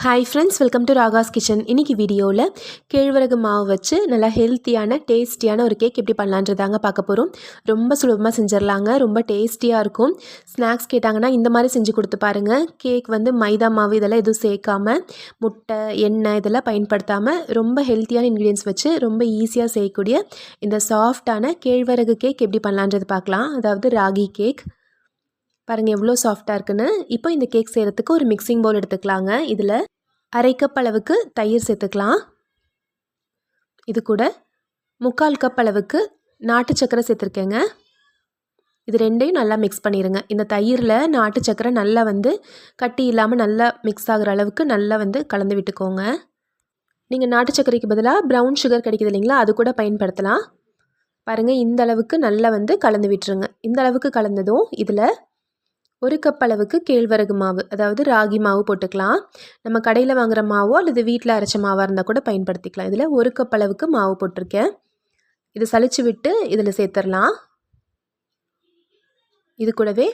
Hi friends, welcome to Raga's kitchen. இன்றைக்கி வீடியோவில் கேழ்வரகு மாவு வச்சு நல்லா ஹெல்த்தியான டேஸ்டியான ஒரு கேக் எப்படி பண்ணலான்றதாங்க பார்க்க போகிறோம். ரொம்ப சுலபமாக செஞ்சிடலாங்க, ரொம்ப டேஸ்டியாக இருக்கும். ஸ்நாக்ஸ் கேட்டாங்கன்னா இந்த மாதிரி செஞ்சு கொடுத்து பாருங்கள். கேக் வந்து மைதா மாவு இதெல்லாம் எதுவும் சேர்க்காமல், முட்டை, எண்ணெய் இதெல்லாம் பயன்படுத்தாமல் ரொம்ப ஹெல்த்தியான இன்க்ரீடியன்ஸ் வச்சு ரொம்ப ஈஸியாக செய்யக்கூடிய இந்த சாஃப்டான கேழ்வரகு கேக் எப்படி பண்ணலான்றது பார்க்கலாம். அதாவது ராகி கேக். பாருங்கள் எவ்வளோ சாஃப்டாக இருக்குன்னு. இப்போ இந்த கேக் செய்கிறதுக்கு ஒரு மிக்சிங் பவுல் எடுத்துக்கலாங்க. இதில் அரை கப் அளவுக்கு தயிர் சேர்த்துக்கலாம். இது கூட 3/4 கப் அளவுக்கு நாட்டு சக்கரை சேர்த்துருக்கேங்க. இது ரெண்டையும் நல்லா மிக்ஸ் பண்ணிடுங்க. இந்த தயிரில் நாட்டு சக்கரை நல்லா வந்து கட்டி இல்லாமல் நல்லா மிக்ஸ் ஆகிற அளவுக்கு நல்லா வந்து கலந்து விட்டுக்கோங்க. நீங்கள் நாட்டு சக்கரைக்கு பதிலாக ப்ரௌன் சுகர் கிடைக்கிது இல்லைங்களா, அது கூட பயன்படுத்தலாம். பாருங்கள் இந்த அளவுக்கு நல்லா வந்து கலந்து விட்டுருங்க. இந்த அளவுக்கு கலந்ததும் இதில் 1 கப் அளவுக்கு கேழ்வரகு மாவு, அதாவது ராகி மாவு போட்டுக்கலாம். நம்ம கடையில் வாங்குகிற மாவோ அல்லது வீட்டில் அரைச்ச மாவாக இருந்தால் கூட பயன்படுத்திக்கலாம். இதில் 1 கப் அளவுக்கு மாவு போட்டிருக்கேன். இதை சலிச்சு விட்டு இதில் சேர்த்துடலாம். இது கூடவே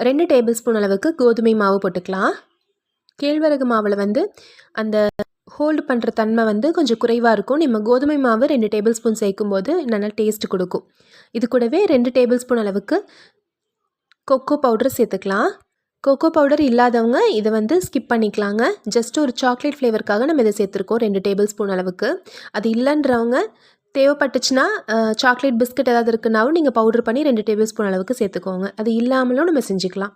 2 டேபிள் ஸ்பூன் அளவுக்கு கோதுமை மாவு போட்டுக்கலாம். கேழ்வரகு மாவில் வந்து அந்த ஹோல்டு பண்ணுற தன்மை வந்து கொஞ்சம் குறைவாக இருக்கும். நம்ம கோதுமை மாவு 2 டேபிள் ஸ்பூன் சேர்க்கும்போது நல்லா டேஸ்ட் கொடுக்கும். இது கூடவே 2 டேபிள் ஸ்பூன் அளவுக்கு கொக்கோ பவுடர் சேர்த்துக்கலாம். கொக்கோ பவுடர் இல்லாதவங்க இதை வந்து ஸ்கிப் பண்ணிக்கலாங்க. ஜஸ்ட் ஒரு சாக்லேட் ஃப்ளேவருக்காக நம்ம இதை சேர்த்துருக்கோம் 2 டேபிள் ஸ்பூன் அளவுக்கு. அது இல்லைன்றவங்க தேவைப்பட்டுச்சுன்னா சாக்லேட் பிஸ்கட் ஏதாவது இருக்குன்னாலும் நீங்கள் பவுடர் பண்ணி 2 டேபிள் ஸ்பூன் அளவுக்கு சேர்த்துக்கோங்க. அது இல்லாமலும் நம்ம செஞ்சுக்கலாம்.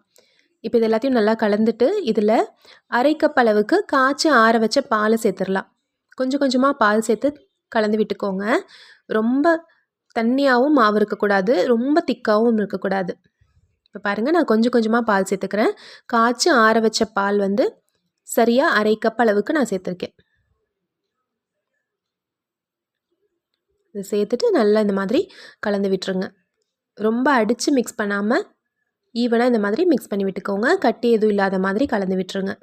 இப்போ இது எல்லாத்தையும் நல்லா கலந்துட்டு இதில் அரை கப் அளவுக்கு காய்ச்சி ஆற வச்ச பாலை சேர்த்துடலாம். கொஞ்சம் கொஞ்சமாக பால் சேர்த்து கலந்து விட்டுக்கோங்க. ரொம்ப தண்ணியாகவும் மாவு இருக்கக்கூடாது, ரொம்ப திக்காகவும் இருக்கக்கூடாது. இப்போ பாருங்கள், நான் கொஞ்சம் கொஞ்சமாக பால் சேர்த்துக்கிறேன். காய்ச்சி ஆற வச்ச பால் வந்து சரியாக அரை கப் அளவுக்கு நான் சேர்த்துருக்கேன். இதை சேர்த்துட்டு நல்லா இந்த மாதிரி கலந்து விட்டுருங்க. ரொம்ப அடித்து மிக்ஸ் பண்ணாமல் ஈவனாக இந்த மாதிரி மிக்ஸ் பண்ணி விட்டுக்கோங்க. கட்டி எதுவும் இல்லாத மாதிரி கலந்து விட்டுருங்க.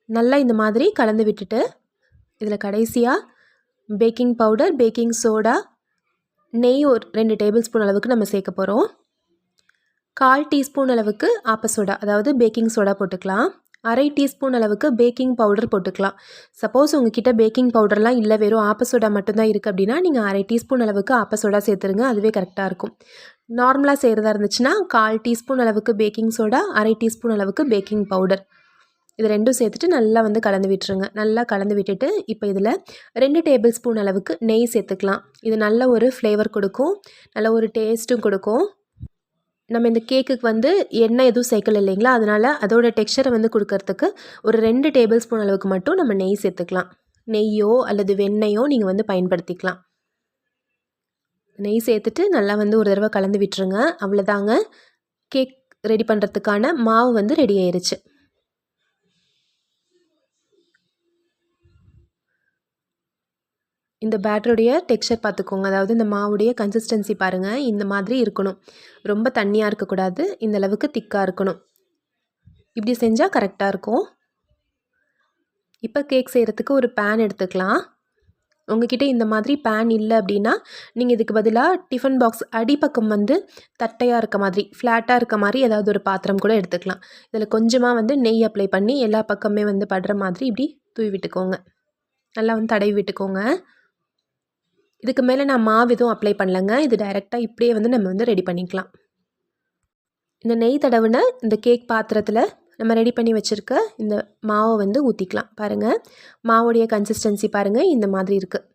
நல்லா இந்த மாதிரி கலந்து விட்டுட்டு இதில் கடைசியாக பேக்கிங் பவுடர், பேக்கிங் சோடா, நெய் ஒரு 2 டேபிள் ஸ்பூன் அளவுக்கு நம்ம சேர்க்க போகிறோம். 1/4 டீஸ்பூன் அளவுக்கு ஆப்ப சோடா, அதாவது பேக்கிங் சோடா போட்டுக்கலாம். அரை டீஸ்பூன் அளவுக்கு பேக்கிங் பவுடர் போட்டுக்கலாம். சப்போஸ் உங்ககிட்ட பேக்கிங் பவுடர்லாம் இல்லை, வெறும் ஆப்ப சோடா மட்டும்தான் இருக்குது அப்படின்னா நீங்கள் அரை டீஸ்பூன் அளவுக்கு ஆப்ப சோடா சேர்த்துருங்க. அதுவே கரெக்டாக இருக்கும். நார்மலாக செய்கிறதா இருந்துச்சுன்னா 1/4 டீஸ்பூன் அளவுக்கு பேக்கிங் சோடா, அரை டீஸ்பூன் அளவுக்கு பேக்கிங் பவுடர், இது ரெண்டும் சேர்த்துட்டு நல்லா வந்து கலந்து விட்டுருங்க. நல்லா கலந்து விட்டுட்டு இப்போ இதில் 2 டேபிள் ஸ்பூன் அளவுக்கு நெய் சேர்த்துக்கலாம். இது நல்ல ஒரு ஃப்ளேவர் கொடுக்கும், நல்ல ஒரு டேஸ்ட்டும் கொடுக்கும். நம்ம இந்த கேக்குக்கு வந்து எண்ணெய் எதுவும் சேர்க்கல இல்லைங்களா, அதனால் அதோட டெக்ஸ்சரை வந்து கொடுக்கறதுக்கு ஒரு 2 டேபிள் ஸ்பூன் அளவுக்கு மட்டும் நம்ம நெய் சேர்த்துக்கலாம். நெய்யோ அல்லது வெண்ணெயோ நீங்கள் வந்து பயன்படுத்திக்கலாம். நெய் சேர்த்துட்டு நல்லா வந்து ஒரு தடவை கலந்து விட்டுருங்க. அவ்வளோதாங்க, கேக் ரெடி பண்ணுறதுக்கான மாவு வந்து ரெடி ஆயிருச்சு. இந்த பேட்டருடைய டெக்ஸ்சர் பார்த்துக்கோங்க, அதாவது இந்த மாவுடைய கன்சிஸ்டன்சி பாருங்கள், இந்த மாதிரி இருக்கணும். ரொம்ப தண்ணியாக இருக்கக்கூடாது, இந்த அளவுக்கு திக்காக இருக்கணும். இப்படி செஞ்சால் கரெக்டாக இருக்கும். இப்போ கேக் செய்கிறதுக்கு ஒரு பேன் எடுத்துக்கலாம். உங்ககிட்ட இந்த மாதிரி பேன் இல்லை அப்படின்னா நீங்கள் இதுக்கு பதிலாக டிஃபன் பாக்ஸ் அடிப்பக்கம் வந்து தட்டையாக இருக்க மாதிரி, ஃப்ளாட்டாக இருக்க மாதிரி ஏதாவது ஒரு பாத்திரம் கூட எடுத்துக்கலாம். இதில் கொஞ்சமாக வந்து நெய் அப்ளை பண்ணி எல்லா பக்கமே வந்து படுற மாதிரி இப்படி தூவி விட்டுக்கோங்க. நல்லா வந்து தடவி விட்டுக்கோங்க. இதுக்கு மேலே நான் மாவு எதுவும் அப்ளை பண்ணலைங்க. இது டைரெக்டாக இப்படியே வந்து நம்ம வந்து ரெடி பண்ணிக்கலாம். இந்த நெய் தடவுன இந்த கேக் பாத்திரத்தில் நம்ம ரெடி பண்ணி வச்சுருக்க இந்த மாவை வந்து ஊற்றிக்கலாம். பாருங்கள், மாவுடைய கன்சிஸ்டன்சி பாருங்கள், இந்த மாதிரி இருக்குது.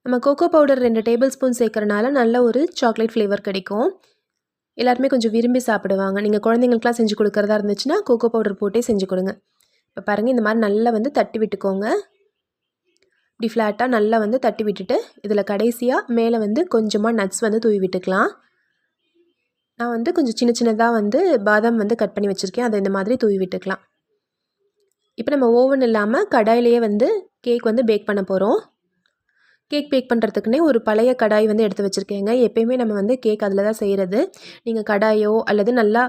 நம்ம கோகோ பவுடர் 2 டேபிள் ஸ்பூன் சேர்க்குறனால நல்ல ஒரு சாக்லேட் ஃப்ளேவர் கிடைக்கும். எல்லாருமே கொஞ்சம் விரும்பி சாப்பிடுவாங்க. நீங்கள் குழந்தைங்களுக்குலாம் செஞ்சு கொடுக்குறதா இருந்துச்சுன்னா கோகோ பவுடர் போட்டே செஞ்சு கொடுங்க. இப்போ பாருங்கள், இந்த மாதிரி நல்லா வந்து தட்டி விட்டுக்கோங்க. இப்படி ஃப்ளாட்டாக நல்லா வந்து தட்டி விட்டுட்டு இதில் கடைசியாக மேலே வந்து கொஞ்சமாக நட்ஸ் வந்து தூவி விட்டுக்கலாம். நான் வந்து கொஞ்சம் சின்ன சின்னதாக வந்து பாதாம் வந்து கட் பண்ணி வச்சுருக்கேன், அதை இந்த மாதிரி தூவி விட்டுக்கலாம். இப்போ நம்ம ஓவன் இல்லாமல் கடாயிலேயே வந்து கேக் வந்து பேக் பண்ண போகிறோம். கேக் பேக் பண்ணுறதுக்குன்னே ஒரு பழைய கடாய் வந்து எடுத்து வச்சுருக்கேங்க. எப்போயுமே நம்ம வந்து கேக் அதில் தான் செய்கிறது. நீங்கள் கடாயோ அல்லது நல்லா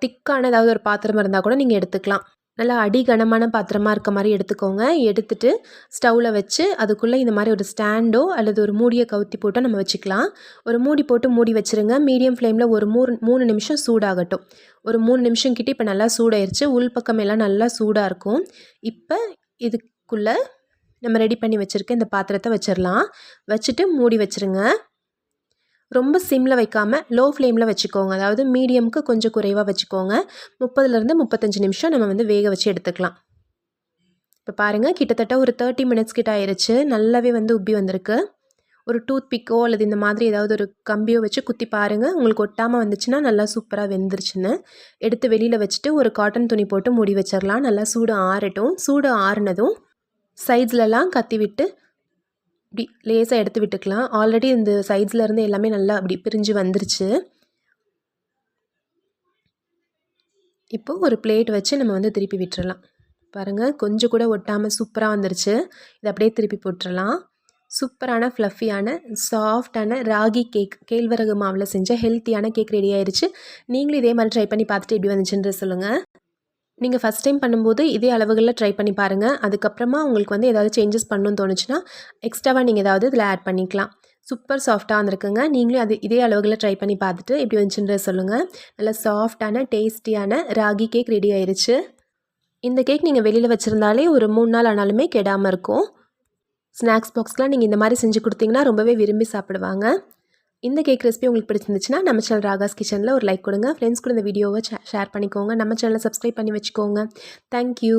திக்கான ஏதாவது ஒரு பாத்திரம் இருந்தால் கூட நீங்கள் எடுத்துக்கலாம். நல்லா அடி கனமான பாத்திரமா இருக்க மாரி எடுத்துக்கோங்க. எடுத்துட்டு ஸ்டவ்வில் வச்சு அதுக்குள்ளே இந்த மாதிரி ஒரு ஸ்டாண்டோ அல்லது ஒரு மூடியை கவுத்தி போட்டு நம்ம வச்சுக்கலாம். ஒரு மூடி போட்டு மூடி வச்சுருங்க. மீடியம் ஃப்ளேமில் ஒரு 3 நிமிஷம் சூடாகட்டும். ஒரு 3 நிமிஷம் கிட்ட இப்போ நல்லா சூடாயிருச்சு. உள் பக்கம் எல்லாம் நல்லா சூடாக இருக்கும். இப்போ இதுக்குள்ளே நம்ம ரெடி பண்ணி வச்சுருக்க இந்த பாத்திரத்தை வச்சிடலாம். வச்சுட்டு மூடி வச்சுருங்க. ரொம்ப சிம்மில் வைக்காமல் லோ ஃப்ளேமில் வச்சுக்கோங்க. அதாவது மீடியமுக்கு கொஞ்சம் குறைவாக வச்சுக்கோங்க. 30லேருந்து 35 நிமிஷம் நம்ம வந்து வேக வச்சு எடுத்துக்கலாம். இப்போ பாருங்கள், கிட்டத்தட்ட ஒரு 30 மினிட்ஸ் கிட்ட ஆயிடுச்சு. நல்லாவே வந்து உப்பி வந்திருக்கு. ஒரு டூத் பிக்கோ அல்லது இந்த மாதிரி ஏதாவது ஒரு கம்பியோ வச்சு குத்தி பாருங்கள். உங்களுக்கு ஒட்டாமல் வந்துச்சுன்னா நல்லா சூப்பராக வெந்துருச்சுன்னு. எடுத்து வெளியில் வச்சுட்டு ஒரு காட்டன் துணி போட்டு மூடி வச்சிடலாம். நல்லா சூடு ஆறட்டும். சூடு ஆறுனதும் சைட்ஸ்லலாம் கத்தி விட்டு இப்படி லேசாக எடுத்து விட்டுக்கலாம். ஆல்ரெடி இந்த சைட்ஸில் இருந்து எல்லாமே நல்லா அப்படி பிரிஞ்சு வந்துருச்சு. இப்போ ஒரு பிளேட் வச்சு நம்ம வந்து திருப்பி விட்டுறலாம். பாருங்கள், கொஞ்சம் கூட ஒட்டாமல் சூப்பராக வந்துருச்சு. இதை அப்படியே திருப்பி போட்டுடலாம். சூப்பரான ஃப்ளஃபியான சாஃப்டான ராகி கேக், கேழ்வரகு மாவில் செஞ்ச ஹெல்த்தியான கேக் ரெடி ஆயிடுச்சு. நீங்களும் இதே மாதிரி ட்ரை பண்ணி பார்த்துட்டு எப்படி வந்துச்சுன்ற சொல்லுங்கள். நீங்கள் ஃபஸ்ட் டைம் பண்ணும்போது இதே அளவுகளில் ட்ரை பண்ணி பாருங்கள். அதுக்கப்புறமா உங்களுக்கு வந்து ஏதாவது சேஞ்சஸ் பண்ணணும்னு தோணுச்சுன்னா எக்ஸ்ட்ராவாக நீங்கள் ஏதாவது இதில் ஆட் பண்ணிக்கலாம். சூப்பர் சாஃப்டாக வந்திருக்குங்க. நீங்களும் இதே அளவுகளில் ட்ரை பண்ணி பார்த்துட்டு எப்படி வந்துச்சுன்றது சொல்லுங்கள். நல்லா சாஃப்டான டேஸ்டியான ராகி கேக் ரெடி ஆயிடுச்சு. இந்த கேக் நீங்கள் வெளியில் வச்சுருந்தாலே ஒரு 3 நாள் ஆனாலுமே கெடாமல் இருக்கும். ஸ்நாக்ஸ் பாக்ஸ்லாம் நீங்கள் இந்த மாதிரி செஞ்சு கொடுத்தீங்கன்னா ரொம்பவே விரும்பி சாப்பிடுவாங்க. இந்த கேக் ரெசிபி உங்களுக்கு பிடிச்சிருந்துச்சுன்னா நம்ம சேனல் ராகாஸ் கிச்சனில் ஒரு லைக் கொடுங்க. ஃப்ரெண்ட்ஸ் கூட இந்த வீடியோவை ஷேர் பண்ணிக்கோங்க. நம்ம சேனலை சப்ஸ்கிரைப் பண்ணி வச்சுக்கோங்க. தேங்க்யூ.